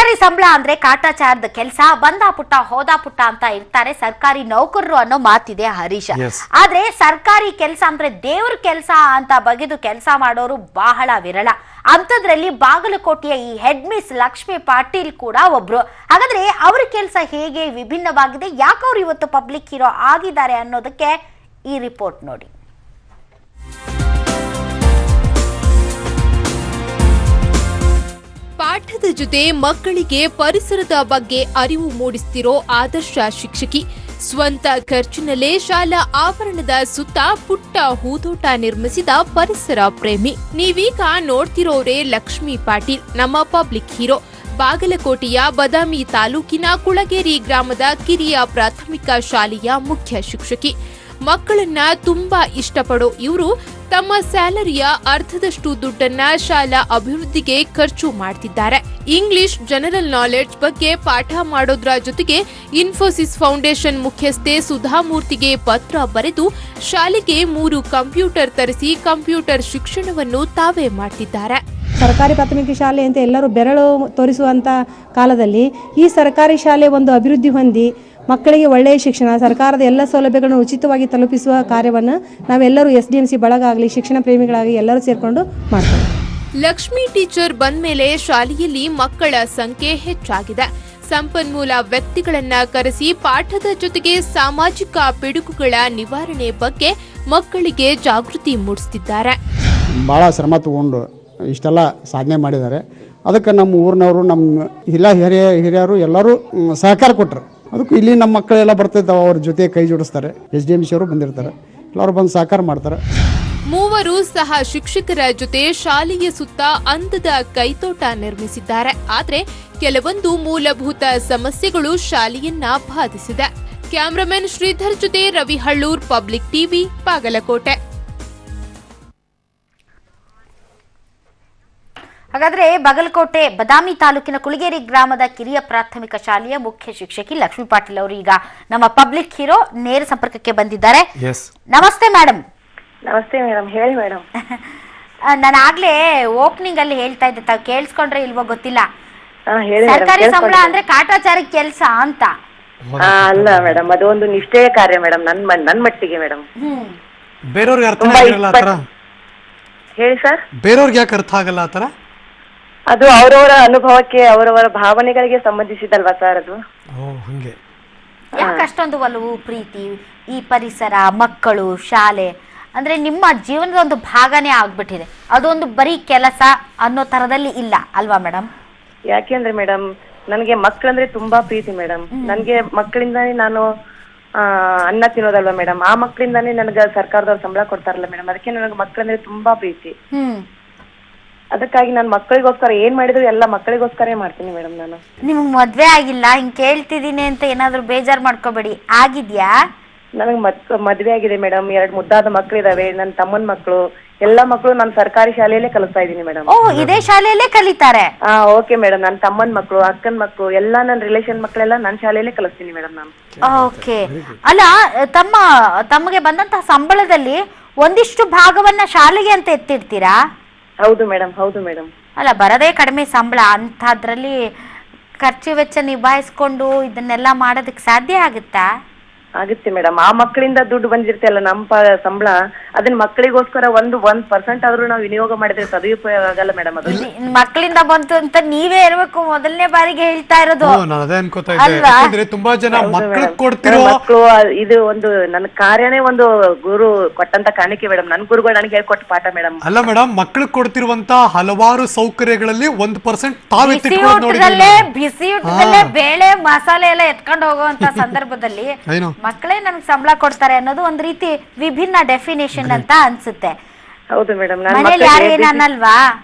ಸರ್ಕಾರಿ ಸಂಬಳ ಅಂದ್ರೆ ಕಾಟಾಚಾರದ ಕೆಲಸ, ಬಂದ ಪುಟ್ಟ ಹೋದ ಪುಟ್ಟ ಅಂತ ಇರ್ತಾರೆ ಸರ್ಕಾರಿ ನೌಕರರು ಅನ್ನೋ ಮಾತಿದೆ ಹರೀಶ್. ಆದ್ರೆ ಸರ್ಕಾರಿ ಕೆಲಸ ಅಂದ್ರೆ ದೇವ್ರ ಕೆಲಸ ಅಂತ ಬಗೆದು ಕೆಲಸ ಮಾಡೋರು ಬಹಳ ವಿರಳ. ಅಂತದ್ರಲ್ಲಿ ಬಾಗಲಕೋಟೆಯ ಈ ಹೆಡ್ ಮಿಸ್ ಲಕ್ಷ್ಮಿ ಪಾಟೀಲ್ ಕೂಡ ಒಬ್ರು. ಹಾಗಾದ್ರೆ ಅವ್ರ ಕೆಲಸ ಹೇಗೆ ವಿಭಿನ್ನವಾಗಿದೆ, ಯಾಕೆ ಅವ್ರು ಇವತ್ತು ಪಬ್ಲಿಕ್ ಹೀರೋ ಆಗಿದ್ದಾರೆ ಅನ್ನೋದಕ್ಕೆ ಈ ರಿಪೋರ್ಟ್ ನೋಡಿ. ಪಾಠದ ಜೊತೆ ಮಕ್ಕಳಿಗೆ ಪರಿಸರದ ಬಗ್ಗೆ ಅರಿವು ಮೂಡಿಸ್ತಿರೋ ಆದರ್ಶ ಶಿಕ್ಷಕಿ. ಸ್ವಂತ ಖರ್ಚಿನಲ್ಲೇ ಶಾಲಾ ಆವರಣದ ಸುತ್ತ ಪುಟ್ಟ ಹೂದೋಟ ನಿರ್ಮಿಸಿದ ಪರಿಸರ ಪ್ರೇಮಿ. ನೀವೀಗ ನೋಡ್ತಿರೋರೇ ಲಕ್ಷ್ಮಿ ಪಾಟೀಲ್, ನಮ್ಮ ಪಬ್ಲಿಕ್ ಹೀರೋ. ಬಾಗಲಕೋಟೆಯ ಬದಾಮಿ ತಾಲೂಕಿನ ಕುಳಗೇರಿ ಗ್ರಾಮದ ಕಿರಿಯ ಪ್ರಾಥಮಿಕ ಶಾಲೆಯ ಮುಖ್ಯ ಶಿಕ್ಷಕಿ. ಮಕ್ಕಳನ್ನ ತುಂಬಾ ಇಷ್ಟಪಡೋ ಇವರು ತಮ್ಮ ಸ್ಯಾಲರಿಯ ಅರ್ಧದಷ್ಟು ದುಡ್ಡನ್ನ ಶಾಲಾ ಅಭಿವೃದ್ಧಿಗೆ ಖರ್ಚು ಮಾಡ್ತಿದ್ದಾರೆ. ಇಂಗ್ಲಿಷ್, ಜನರಲ್ ನಾಲೆಡ್ಜ್ ಬಗ್ಗೆ ಪಾಠ ಮಾಡೋದ್ರ ಜೊತೆಗೆ ಇನ್ಫೋಸಿಸ್ ಫೌಂಡೇಶನ್ ಮುಖ್ಯಸ್ಥೆ ಸುಧಾಮೂರ್ತಿಗೆ ಪತ್ರ ಬರೆದು ಶಾಲೆಗೆ 3 ಕಂಪ್ಯೂಟರ್ ತರಿಸಿ ಕಂಪ್ಯೂಟರ್ ಶಿಕ್ಷಣವನ್ನು ತಾವೇ ಮಾಡ್ತಿದ್ದಾರೆ. ಸರ್ಕಾರಿ ಪ್ರಾಥಮಿಕ ಶಾಲೆ ಅಂತ ಎಲ್ಲರೂ ಬೆರಳು ತೋರಿಸುವಂತ ಕಾಲದಲ್ಲಿ ಈ ಸರ್ಕಾರಿ ಶಾಲೆ ಒಂದು ಅಭಿವೃದ್ಧಿ ಹೊಂದಿ ಮಕ್ಕಳಿಗೆ ಒಳ್ಳೆಯ ಶಿಕ್ಷಣ, ಸರ್ಕಾರದ ಎಲ್ಲ ಸೌಲಭ್ಯಗಳನ್ನು ಉಚಿತವಾಗಿ ತಲುಪಿಸುವ ಕಾರ್ಯವನ್ನು ನಾವೆಲ್ಲರೂ SDMC ಬಳಗ ಆಗಲಿ ಶಿಕ್ಷಣ ಪ್ರೇಮಿಗಳಾಗಿ ಎಲ್ಲರೂ ಸೇರ್ಕೊಂಡು ಮಾಡ್ತೇವೆ. ಲಕ್ಷ್ಮಿ ಟೀಚರ್ ಬಂದ ಮೇಲೆ ಶಾಲೆಯಲ್ಲಿ ಮಕ್ಕಳ ಸಂಖ್ಯೆ ಹೆಚ್ಚಾಗಿದೆ. ಸಂಪನ್ಮೂಲ ವ್ಯಕ್ತಿಗಳನ್ನ ಕರೆಸಿ ಪಾಠದ ಜೊತೆಗೆ ಸಾಮಾಜಿಕ ಪಿಡುಗುಗಳ ನಿವಾರಣೆ ಬಗ್ಗೆ ಮಕ್ಕಳಿಗೆ ಜಾಗೃತಿ ಮೂಡಿಸುತ್ತಿದ್ದಾರೆ. ಭಾಳ ಶ್ರಮ ತಗೊಂಡು ಇಷ್ಟೆಲ್ಲ ಸಾಧನೆ ಮಾಡಿದ್ದಾರೆ. ಅದಕ್ಕೆ ನಮ್ಮ ಊರಿನವರು, ನಮ್ಮ ಹಿರಿಯರು ಎಲ್ಲರೂ ಸಹಕಾರ ಕೊಟ್ಟರು. ಅದಕ್ಕೂ ಇಲ್ಲಿ ನಮ್ಮ ಮಕ್ಕಳೆಲ್ಲ ಬರ್ತಿದ್ದಾವೆ, ಅವ್ರ ಜೊತೆ ಕೈ ಜೋಡಿಸ್ತಾರೆ. SDMC ಅವರು ಬಂದಿರ್ತಾರೆ, ಎಲ್ಲರೂ ಬಂದು ಸಹಕಾರ ಮಾಡ್ತಾರೆ. ಮೂವರು ಸಹ ಶಿಕ್ಷಕರ ಜೊತೆ ಶಾಲೆಯ ಸುತ್ತ ಅಂದದ ಕೈತೋಟ ನಿರ್ಮಿಸಿದ್ದಾರೆ. ಆದ್ರೆ ಕೆಲವೊಂದು ಮೂಲಭೂತ ಸಮಸ್ಯೆಗಳು ಶಾಲೆಯನ್ನ ಬಾಧಿಸಿದೆ. ಕ್ಯಾಮರಾಮನ್ ಶ್ರೀಧರ್ ಜೊತೆ ರವಿ ಹಳ್ಳೂರ್, ಪಬ್ಲಿಕ್ ಟಿವಿ, ಬಾಗಲಕೋಟೆ. ಹಾಗಾದ್ರೆ ಬಾಗಲಕೋಟೆ ಬದಾಮಿ ತಾಲೂಕಿನ ಕುಳಗೇರಿ ಗ್ರಾಮದ ಕಿರಿಯ ಪ್ರಾಥಮಿಕ ಶಾಲೆಯ ಮುಖ್ಯ ಶಿಕ್ಷಕಿ ಲಕ್ಷ್ಮಿ ಪಾಟೀಲ್ ಅವರು ಈಗ ನಮ್ಮ ಪಬ್ಲಿಕ್ ಹೀರೋ ನೇರ ಸಂಪರ್ಕಕ್ಕೆ ಬಂದಿದ್ದಾರೆ. ನಮಸ್ತೆ ಮೇಡಮ್. ನಮಸ್ತೆ ಮೇಡಮ್, ಹೇಳಿ ಮೇಡಮ್. ನಾನು ಆಗ್ಲೇ ಓಪನಿಂಗ್ ಅಲ್ಲಿ ಹೇಳ್ತಾ ಇದ್ದೆ, ತಾವು ಕೇಳಿಸ್ಕೊಂಡ್ರೆ ಇಲ್ವೋ ಗೊತ್ತಿಲ್ಲ, ಸರ್ಕಾರಿ ಸಂಬಳ ಅಂದ್ರೆ ಕಾಟಾಚಾರ ಕೆಲಸ ಅಂತ. ಅಲ್ಲ ಮೇಡಮ್, ಅದು ಒಂದು ನಿಷ್ಠೆಯ ಕಾರ್ಯ ಮೇಡಮ್, ನನ್ ಮಟ್ಟಿಗೆ ಮೇಡಮ್. ಬೇರೆಯವ್ರಿಗೆ ಅರ್ಥ ಆಗಲ್ಲ ಆತರ. ಹೇಳಿ ಸರ್. ಬೇರೆಯವ್ರಿಗೆ ಯಾಕೆ ಅರ್ಥ ಆಗಲ್ಲ ಆತರ? ಅದು ಅವರವರ ಅನುಭವಕ್ಕೆ, ಅವರವರ ಭಾವನೆಗಳಿಗೆ ಸಂಬಂಧಿಸಿದಲ್ವಾ ಸರ್ ಅದು. ಹಂಗೆ ಯಾಕೆ ಅಷ್ಟೊಂದು ಒಲವು, ಪ್ರೀತಿ ಈ ಪರಿಸರ, ಮಕ್ಕಳು, ಶಾಲೆ ಅಂದ್ರೆ ನಿಮ್ಮ ಜೀವನದ ಒಂದು ಭಾಗನೇ ಆಗ್ಬಿಟ್ಟಿದೆ, ಅದೊಂದು ಬರೀ ಕೆಲಸ ಅನ್ನೋ ತರದಲ್ಲಿ ಇಲ್ಲ ಅಲ್ವಾ ಮೇಡಮ್? ಯಾಕೆಂದ್ರೆ ಮೇಡಮ್, ನನಗೆ ಮಕ್ಕಳಂದ್ರೆ ತುಂಬಾ ಪ್ರೀತಿ ಮೇಡಮ್. ನನ್ಗೆ ಮಕ್ಕಳಿಂದಾನೇ ನಾನು ಅನ್ನ ತಿನ್ನೋದಲ್ವಾ ಮೇಡಮ್, ಆ ಮಕ್ಕಳಿಂದಾನೇ ನನಗೆ ಸರ್ಕಾರದವ್ರು ಸಂಬಳ ಕೊಡ್ತಾರಲ್ಲ ಮೇಡಮ್, ಅದಕ್ಕೆ ನನಗೆ ಮಕ್ಕಳಂದ್ರೆ ತುಂಬಾ ಪ್ರೀತಿ. ಅದಕ್ಕಾಗಿ ನಾನು ಮಕ್ಕಳಿಗೋಸ್ಕರ ಏನ್ ಮಾಡಿದ್ರು ಎಲ್ಲ ಮಕ್ಕಳಿಗೋಸ್ಕರ ಮಾಡ್ತೀನಿ ಮೇಡಮ್. ನಾನು ನಿಮ್ಗೆ ಮದ್ವೆ ಆಗಿಲ್ಲ, ಹಿಂಗ್ ಕೇಳ್ತಿದೀನಿ ಅಂತ ಏನಾದ್ರು ಬೇಜಾರ್ ಮಾಡ್ಕೋಬೇಡಿ, ಆಗಿದ್ಯಾ? ನನಗೆ ಮದ್ವೆ ಆಗಿದೆ ಮೇಡಮ್, 2 ಮುದ್ದಾದ ಮಕ್ಕಳಿದಾವೆ, ನನ್ನ ತಮ್ಮನ ಮಕ್ಕಳು, ಎಲ್ಲಾ ಮಕ್ಕಳು ನಾನು ಸರ್ಕಾರಿ ಶಾಲೆಯಲ್ಲೇ ಕಲಿಸ್ತಾ ಇದ್ದೀನಿ ಮೇಡಮ್. ಓ, ಇದೇ ಶಾಲೆಯಲ್ಲೇ ಕಲಿತಾರೆ? Okay madam. ನನ್ನ ತಮ್ಮನ ಮಕ್ಕಳು, ಅಕ್ಕನ ಮಕ್ಕಳು, ಎಲ್ಲಾ ನನ್ನ ರಿಲೇಷನ್ ಮಕ್ಕಳೆಲ್ಲ ನನ್ನ ಶಾಲೆಯಲ್ಲೇ ಕಲಿಸ್ತೀನಿ ಮೇಡಮ್ ನಾನು. ಓಕೆ. ಅಲ್ಲ, ತಮಗೆ ಬಂದಂತಹ ಸಂಬಳದಲ್ಲಿ ಒಂದಿಷ್ಟು ಭಾಗವನ್ನ ಶಾಲೆಗೆ ಅಂತ ಎತ್ತಿಡ್ತೀರಾ? ಹೌದು ಮೇಡಮ್, ಹೌದು ಮೇಡಮ್. ಅಲ್ಲ, ಬರದೇ ಕಡಿಮೆ ಸಂಬಳ ಅಂತದ್ರಲ್ಲಿ ಖರ್ಚು ವೆಚ್ಚ ನಿಭಾಯಿಸ್ಕೊಂಡು ಇದನ್ನೆಲ್ಲ ಮಾಡೋದಕ್ಕೆ ಸಾಧ್ಯ ಆಗುತ್ತಾ? ಆಗುತ್ತೆ ಮೇಡಮ್. ಆ ಮಕ್ಕಳಿಂದ ದುಡ್ಡು ಬಂದಿರ್ತಲ್ಲ ನಮ್ಮ ಸಂಬಳ, ಅದನ್ನ ಮಕ್ಕಳಿಗೋಸ್ಕರ 1% ಆದ್ರೂ ನಾವು ವಿನಿಯೋಗ ಮಾಡಿದ್ರೆ ಸದುಪಯೋಗ ಆಗಲ್ಲ ಮೇಡಮ್. ಅದು ಮಕ್ಕಳಿಂದ ಬಂತು ಅಂತ ನೀವೇ ಇರ್ಬೇಕು ಮೊದಲನೇ ಬಾರಿಗೆ ಹೇಳ್ತಾ ಇರೋದು. ತುಂಬಾ ಜನ ಮಕ್ಕಳು, ಇದು ಒಂದು ನನ್ನ ಕಾರ್ಯನೇ ಒಂದು ಗುರು ಕೊಟ್ಟಂತ ಕಾಣಿಕೆ ಮೇಡಮ್. ನನ್ ಗುರುಗಳು ನನಗೆ ಹೇಳ್ಕೊಟ್ಟ ಪಾಠ ಮೇಡಮ್. ಅಲ್ಲ ಮೇಡಮ್, ಮಕ್ಕಳು ಕೊಡ್ತಿರುವಂತ ಹಲವಾರು ಸೌಕರ್ಯಗಳಲ್ಲಿ 1% ತಾವೇ ಬಿಸಿ ಊಟದಲ್ಲೇ ಬೇಳೆ ಮಸಾಲೆ ಎಲ್ಲ ಎತ್ಕೊಂಡು ಹೋಗುವಂತ ಸಂದರ್ಭದಲ್ಲಿ ಮಕ್ಕಳೇ ನನ್ಗೆ ಸಂಬಳ ಕೊಡ್ತಾರೆ ಅನ್ನೋದು ಒಂದ್ ರೀತಿ ವಿಭಿನ್ನ ಡೆಫಿನೇಷನ್ ಅಂತ ಅನ್ಸುತ್ತೆ. ಹೌದು ಮೇಡಮ್. ಅನ್ನಲ್ವಾ?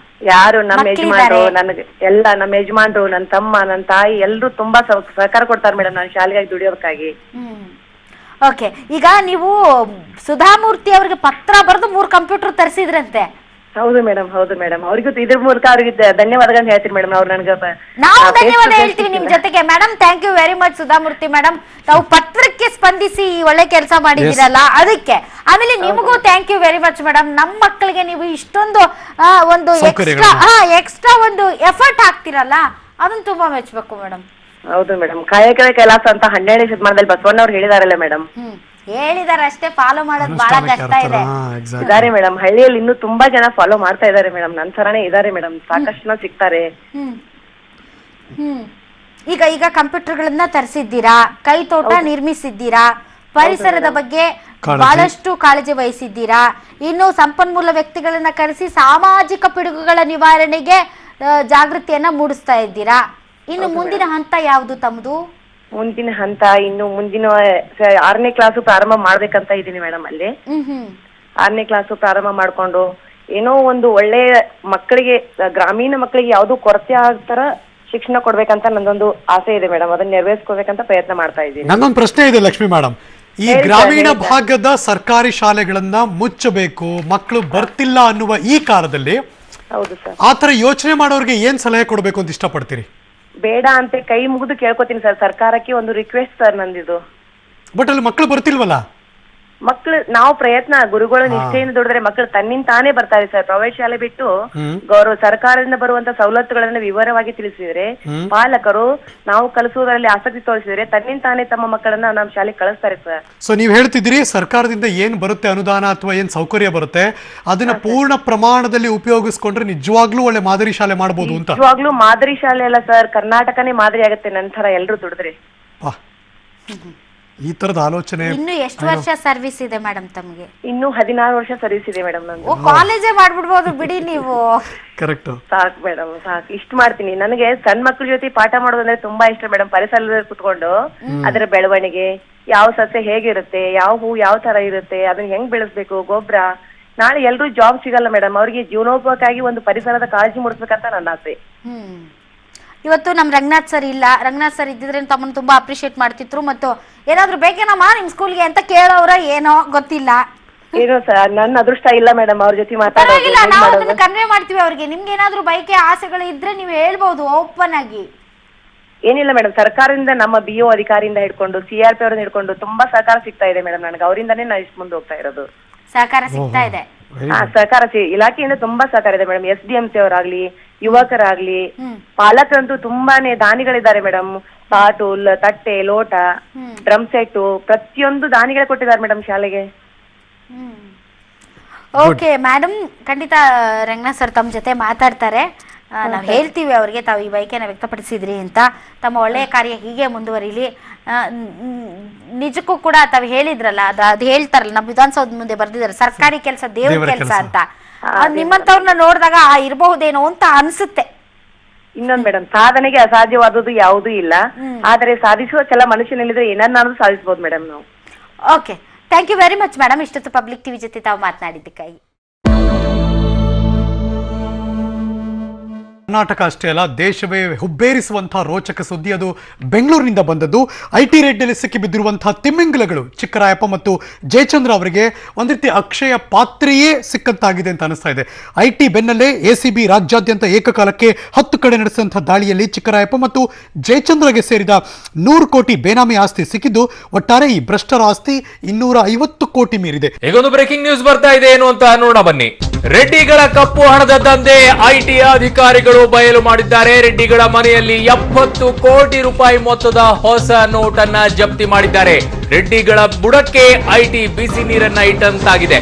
ಯಾರು ನಮ್ಮ ಯಜಮಾನ್ರು, ನನಗೆ ಎಲ್ಲ ನಮ್ಮ ಯಜಮಾನ್ರು, ನನ್ನ ತಮ್ಮ, ನನ್ನ ತಾಯಿ ಎಲ್ರು ತುಂಬಾ ಸಹಕಾರ ಕೊಡ್ತಾರೆ ಮೇಡಮ್ ನಾನು ಶಾಲೆಗಾಗಿ ದುಡಿಯೋದಕ್ಕಾಗಿ. ಓಕೆ. ಈಗ ನೀವು ಸುಧಾಮೂರ್ತಿ ಅವ್ರಿಗೆ ಪತ್ರ ಬರೆದು 3 ಕಂಪ್ಯೂಟರ್ ತರಿಸಿದ್ರಂತೆ? ಹೌದು ಮೇಡಮ್, ಹೌದು ಮೇಡಮ್. ಅವ್ರಿಗೂ ಇದ್ರ ಮೂಲಕ ಅವ್ರಿಗೆ ಧನ್ಯವಾದಗಳನ್ನ ಹೇಳ್ತೀನಿ ಮೇಡಮ್. ಅವ್ರು ನನಗೆ ನಾವು ಧನ್ಯವಾದ ಹೇಳ್ತೀವಿ ನಿಮ್ ಜೊತೆಗೆ madam. Thank you very much Sudha Murthy madam, ತಾವು ಪತ್ರಕ್ಕೆ ಸ್ಪಂದಿಸಿ ಒಳ್ಳೆ ಕೆಲಸ ಮಾಡಿದಿರಲ್ಲ ಅದಕ್ಕೆ. ಆಮೇಲೆ ನಿಮಗೂ thank you very much madam. ನಮ್ಮ ಮಕ್ಕಳಿಗೆ ನೀವು ಇಷ್ಟೊಂದು ಒಂದು ಎಕ್ಸ್ಟ್ರಾ ಒಂದು ಎಫರ್ಟ್ ಹಾಕ್ತಿರಲ್ಲ ಅದನ್ನ ತುಂಬಾ ಮೆಚ್ಚಬೇಕು ಮೇಡಮ್. ಹೌದು ಮೇಡಮ್, ಕಾಯಕವೇ ಕೈಲಾಸ ಅಂತ 12ನೇ ಶತಮಾನದಲ್ಲಿ ಬಸವಣ್ಣವ್ರು ಹೇಳಿದಾರಲ್ಲ ಮೇಡಮ್. ಹೇಳಿದಾರೆ ಅಷ್ಟೇ, ಫಾಲೋ ಮಾಡೋದು ಬಹಳ ಕಷ್ಟ ಇದೆ. ಇದಾರೆ ಮೇಡಮ್, ಹಳ್ಳಿಯಲ್ಲಿ ಇನ್ನೂ ತುಂಬಾ ಜನ ಫಾಲೋ ಮಾಡ್ತಾ ಇದಾರೆ ಮೇಡಮ್, ನನ್ ತರಾನೇ ಇದಾರೆ ಮೇಡಮ್, ಸಾಕಷ್ಟು ಜನ ಸಿಗ್ತಾರೆ. ಈಗ ಕಂಪ್ಯೂಟರ್ಗಳನ್ನ ತರಿಸಿದ್ದೀರಾ, ಕೈ ತೋಟ ನಿರ್ಮಿಸಿದ್ದೀರಾ, ಪರಿಸರದ ಬಗ್ಗೆ ಬಹಳಷ್ಟು ಕಾಳಜಿ ವಹಿಸಿದ್ದೀರಾ, ಇನ್ನು ಸಂಪನ್ಮೂಲ ವ್ಯಕ್ತಿಗಳನ್ನ ಕರೆಸಿ ಸಾಮಾಜಿಕ ಪಿಡುಗುಗಳ ನಿವಾರಣೆಗೆ ಜಾಗೃತಿಯನ್ನ ಮೂಡಿಸ್ತಾ ಇದ್ದೀರಾ. ಇನ್ನು ಮುಂದಿನ ಹಂತ ಯಾವುದು ತಮ್ಮದು? ಮುಂದಿನ ಹಂತ ಇನ್ನು ಮುಂದಿನ 6ನೇ ಕ್ಲಾಸು ಪ್ರಾರಂಭ ಮಾಡ್ಬೇಕಂತ ಇದೀನಿ ಮೇಡಮ್. ಅಲ್ಲಿ 6ನೇ ಕ್ಲಾಸು ಪ್ರಾರಂಭ ಮಾಡ್ಕೊಂಡು ಏನೋ ಒಂದು ಒಳ್ಳೆ ಮಕ್ಕಳಿಗೆ, ಗ್ರಾಮೀಣ ಮಕ್ಕಳಿಗೆ ಯಾವ್ದು ಕೊರತೆ ಆಗ್ತಾರ ಶಿಕ್ಷಣ ಕೊಡ್ಬೇಕಂತ ನಂದೊಂದು ಆಸೆ ಇದೆ ಮೇಡಮ್. ಅದನ್ನ ನೆರವೇರಿಸ್ಕೋಬೇಕಂತ ಪ್ರಯತ್ನ ಮಾಡ್ತಾ ಇದ್ದೀನಿ. ನಂದೊಂದು ಪ್ರಶ್ನೆ ಇದೆ ಲಕ್ಷ್ಮಿ ಮೇಡಮ್, ಈ ಗ್ರಾಮೀಣ ಭಾಗದ ಸರ್ಕಾರಿ ಶಾಲೆಗಳನ್ನ ಮುಚ್ಚಬೇಕು, ಮಕ್ಕಳು ಬರ್ತಿಲ್ಲ ಅನ್ನುವ ಈ ಕಾಲದಲ್ಲಿ ಹೌದು ಸರ್, ಆತರ ಯೋಚನೆ ಮಾಡೋರಿಗೆ ಏನ್ ಸಲಹೆ ಕೊಡ್ಬೇಕು ಅಂತ ಇಷ್ಟಪಡ್ತೀರಿ? ಬೇಡ ಅಂತ ಕೈ ಮುಗಿದು ಕೇಳ್ಕೊತೀನಿ ಸರ್, ಸರ್ಕಾರಕ್ಕೆ ಒಂದು ರಿಕ್ವೆಸ್ಟ್ ಸರ್ ನಂದಿದು. ಬಟ್ ಅಲ್ಲಿ ಮಕ್ಕಳು ಬರ್ತಿಲ್ವಲ್ಲ? ಮಕ್ಳು ನಾವು ಪ್ರಯತ್ನ, ಗುರುಗಳು ನಿಷ್ಠೆಯಿಂದ ದುಡಿದ್ರೆ ಮಕ್ಕಳು ತನ್ನಿಂದ ತಾನೇ ಬರ್ತಾರೆ ಸರ್. ಪ್ರೈವೇಟ್ ಶಾಲೆ ಬಿಟ್ಟು ಸರ್ಕಾರದಿಂದ ಬರುವಂತ ಸವಲತ್ತುಗಳನ್ನ ವಿವರವಾಗಿ ತಿಳಿಸಿದ್ರೆ, ಪಾಲಕರು ನಾವು ಕಲಿಸುವುದರಲ್ಲಿ ಆಸಕ್ತಿ ತೋರಿಸಿದ್ರೆ ತನ್ನಿಂದ ತಾನೇ ತಮ್ಮ ಮಕ್ಕಳನ್ನ ನಮ್ಮ ಶಾಲೆಗೆ ಕಳಿಸ್ತಾರೆ ಸರ್. ಸೊ ನೀವ್ ಹೇಳ್ತಿದ್ದೀರಿ ಸರ್ಕಾರದಿಂದ ಏನ್ ಬರುತ್ತೆ ಅನುದಾನ ಅಥವಾ ಏನ್ ಸೌಕರ್ಯ ಬರುತ್ತೆ ಅದನ್ನ ಪೂರ್ಣ ಪ್ರಮಾಣದಲ್ಲಿ ಉಪಯೋಗಿಸ್ಕೊಂಡ್ರೆ ನಿಜವಾಗ್ಲೂ ಒಳ್ಳೆ ಮಾದರಿ ಶಾಲೆ ಮಾಡಬಹುದು ಅಂತ. ನಿಜವಾಗ್ಲೂ ಮಾದರಿ ಶಾಲೆ ಅಲ್ಲ ಸರ್, ಕರ್ನಾಟಕನೇ ಮಾದರಿ ಆಗುತ್ತೆ ನಂತರ ಎಲ್ರು ದುಡಿದ್ರೆ. ಈ ತರದ ಆಲೋಚನೆ. ಇನ್ನು ಎಷ್ಟು ವರ್ಷ ಸರ್ವಿಸ್ ಇದೆ ಮೇಡಮ್ ತಮಗೆ? ಇನ್ನು 16 ವರ್ಷ ಸರ್ವಿಸ್ ಇದೆ ಮೇಡಮ್ ನಂದು. ಕಾಲೇಜೇ ಮಾಡ್ಬಿಡ್ಬೋದು ಬಿಡಿ ನೀವು. ಕರೆಕ್ಟ್. ಸಾಕು ಮೇಡಮ್, ಸಾಕು, ಇಷ್ಟು ಮಾಡ್ತೀನಿ. ನನಗೆ ಸಣ್ಣ ಮಕ್ಳ ಜೊತೆ ಪಾಠ ಮಾಡೋದಂದ್ರೆ ತುಂಬಾ ಇಷ್ಟ ಮೇಡಮ್. ಪರಿಸರದಲ್ಲಿ ಕುತ್ಕೊಂಡು ಅದರ ಬೆಳವಣಿಗೆ, ಯಾವ ಸಸ್ಯ ಹೇಗಿರುತ್ತೆ, ಯಾವ ಹೂ ಯಾವ ತರ ಇರುತ್ತೆ, ಅದನ್ನ ಹೆಂಗ್ ಬೆಳೆಸ್ಬೇಕು, ಗೊಬ್ಬರ. ನಾಳೆ ಎಲ್ರು ಜಾಬ್ ಸಿಗಲ್ಲ ಮೇಡಮ್, ಅವ್ರಿಗೆ ಜೀವನೋಪಯೋಗಕ್ಕಾಗಿ ಒಂದು ಪರಿಸರದ ಕಾಳಜಿ ಮೂಡಿಸ್ಬೇಕಂತ ನನ್ನ ಆಸೆ. ಇವತ್ತು ನಮ್ ರಂಗನಾಥ್ ಸರ್ ಇಲ್ಲ, ರಂಗನಾಥ್ ಸರ್ ಇದ್ದಿದ್ರೆ ತಮ್ಮನ್ನ ತುಂಬಾ ಅಪ್ರಿಶಿಯೇಟ್ ಮಾಡ್ತಿದ್ರು, ಮತ್ತು ಏನಾದ್ರು ಬೇಕೇನಮ್ಮ ನಿಮ್ ಸ್ಕೂಲ್ಗೆ ಅಂತ ಕೇಳೋರ ಏನೋ ಗೊತ್ತಿಲ್ಲ. ಏನು ಸರ್, ನನ್ನ ಅದೃಷ್ಟ ಇಲ್ಲ ಮೇಡಮ್ ಅವ್ರ ಜೊತೆ ಪರವಾಗಿಲ್ಲ, ನಾವು ಅದನ್ನ ಕನ್ವೆ ಮಾಡ್ತೀವಿ ಅವ್ರಿಗೆ. ನಿಮ್ಗೆ ಏನಾದ್ರು ಬೈಕೆ ಆಸೆಗಳು ಇದ್ರೆ ನೀವು ಹೇಳ್ಬಹುದು ಓಪನ್ ಆಗಿ. ಏನಿಲ್ಲ ಮೇಡಮ್, ಸರ್ಕಾರದಿಂದ ನಮ್ಮ BO ಅಧಿಕಾರಿಯಿಂದ ಹಿಡ್ಕೊಂಡು CRP ಅವರಿಂದ ಹಿಡ್ಕೊಂಡು ತುಂಬಾ ಸಹಕಾರ ಸಿಗ್ತಾ ಇದೆ ಮೇಡಮ್ ನನಗೆ. ಅವರಿಂದಾನೇ ನಾನು ಇಷ್ಟು ಮುಂದೆ ಹೋಗ್ತಾ ಇರೋದು. ಸಹಕಾರ ಸಿಗ್ತಾ ಇದೆ? ಸಹಕಾರ ಇಲಾಖೆಯಿಂದ ತುಂಬಾ ಸಹಕಾರ ಇದೆ ಮೇಡಮ್. SDMC ಅವರಾಗ್ಲಿ, ಯುವಕರಾಗ್ಲಿ, ಪಾಲಕರಂತೂ ತುಂಬಾನೇ ದಾನಿಗಳಿದ್ದಾರೆ ಮೇಡಮ್. ಪಾಟು, ತಟ್ಟೆ, ಲೋಟ, ಡ್ರಮ್ ಸೆಟ್, ಪ್ರತಿಯೊಂದು ದಾನಿಗಳೇ ಕೊಟ್ಟಿದ್ದಾರೆ ಮೇಡಮ್ ಶಾಲೆಗೆ. ಓಕೆ ಮೇಡಮ್, ಖಂಡಿತ ರಂಗನಾಥ್ ಸರ್ ತಮ್ಮ ಜೊತೆ ಮಾತಾಡ್ತಾರೆ. ನಾವು ಹೇಳ್ತೀವಿ ಅವ್ರಿಗೆ ತಾವು ಈ ಬಯಕೆನ ವ್ಯಕ್ತಪಡಿಸಿದ್ರಿ ಅಂತ. ತಮ್ಮ ಒಳ್ಳೆಯ ಕಾರ್ಯ ಹೀಗೆ ಮುಂದುವರಿಲಿ. ನಿಜಕ್ಕೂ ಕೂಡ ತಾವು ಹೇಳಿದ್ರಲ್ಲ, ಅದು ಹೇಳ್ತಾರಲ್ಲ, ನಮ್ಮ ವಿಧಾನಸೌಧ ಮುಂದೆ ಬರ್ದಿದ್ದಾರೆ, ಸರ್ಕಾರಿ ಕೆಲಸ ದೇವ್ರ ಕೆಲಸ ಅಂತ. ನಿಮ್ಮಂತವ್ರನ್ನ ನೋಡಿದಾಗ ಇರಬಹುದೇನೋ ಅಂತ ಅನ್ಸುತ್ತೆ. ಇನ್ನೊಂದು ಮೇಡಮ್, ಸಾಧನೆಗೆ ಅಸಾಧ್ಯವಾದದ್ದು ಯಾವುದೂ ಇಲ್ಲ, ಆದರೆ ಸಾಧಿಸುವ ಛಲ ಮನುಷ್ಯನಲ್ಲಿದ್ರೆ ಏನನ್ನಾದ್ರೂ ಸಾಧಿಸಬಹುದು ಮೇಡಮ್ ನಾವು. Okay, thank you very much madam. ಇಷ್ಟೊತ್ತು ಪಬ್ಲಿಕ್ ಟಿವಿ ಜೊತೆ ತಾವು ಮಾತನಾಡಿದ್ದಕ್ಕಾಗಿ. ಕರ್ನಾಟಕ ಅಷ್ಟೇ ಅಲ್ಲ, ದೇಶವೇ ಹುಬ್ಬೇರಿಸುವಂತಹ ರೋಚಕ ಸುದ್ದಿ ಅದು ಬೆಂಗಳೂರಿನಿಂದ ಬಂದದ್ದು. IT ರೇಡ್ನಲ್ಲಿ ಸಿಕ್ಕಿ ಬಿದ್ದಿರುವಂತಹ ತಿಮ್ಮಿಂಗಲಗಳು ಚಿಕ್ಕರಾಯಪ್ಪ ಮತ್ತು ಜಯಚಂದ್ರ ಅವರಿಗೆ ಒಂದು ರೀತಿ ಅಕ್ಷಯ ಪಾತ್ರೆಯೇ ಸಿಕ್ಕಂತಾಗಿದೆ ಅಂತ ಅನಿಸ್ತಾ ಇದೆ. IT ಬೆನ್ನಲ್ಲೇ ACB ರಾಜ್ಯಾದ್ಯಂತ ಏಕಕಾಲಕ್ಕೆ 10 ಕಡೆ ನಡೆಸಿದಂತಹ ದಾಳಿಯಲ್ಲಿ ಚಿಕ್ಕರಾಯಪ್ಪ ಮತ್ತು ಜಯಚಂದ್ರಗೆ ಸೇರಿದ 100 ಕೋಟಿ ಬೇನಾಮಿ ಆಸ್ತಿ ಸಿಕ್ಕಿದ್ದು, ಒಟ್ಟಾರೆ ಈ ಭ್ರಷ್ಟರ ಆಸ್ತಿ 250 ಕೋಟಿ ಮೀರಿದೆ. ಈಗೊಂದು ಬ್ರೇಕಿಂಗ್ ನ್ಯೂಸ್ ಬರ್ತಾ ಇದೆ, ಏನು ಅಂತ ನೋಡೋಣ ಬನ್ನಿ. ರೆಡ್ಡಿಗಳ ಕಪ್ಪು ಹಣದ ದಂಧೆ IT ಅಧಿಕಾರಿಗಳು ಬಯಲು ಮಾಡಿದ್ದಾರೆ. ರೆಡ್ಡಿಗಳ ಮನೆಯಲ್ಲಿ 70 ಕೋಟಿ ರೂಪಾಯಿ ಮೊತ್ತದ ಹೊಸ ನೋಟ್ ಅನ್ನ ಜಪ್ತಿ ಮಾಡಿದ್ದಾರೆ. ರೆಡ್ಡಿಗಳ ಬುಡಕ್ಕೆ IT ಬಿಸಿ ನೀರನ್ನ ಇಟ್ಟಂತಾಗಿದೆ.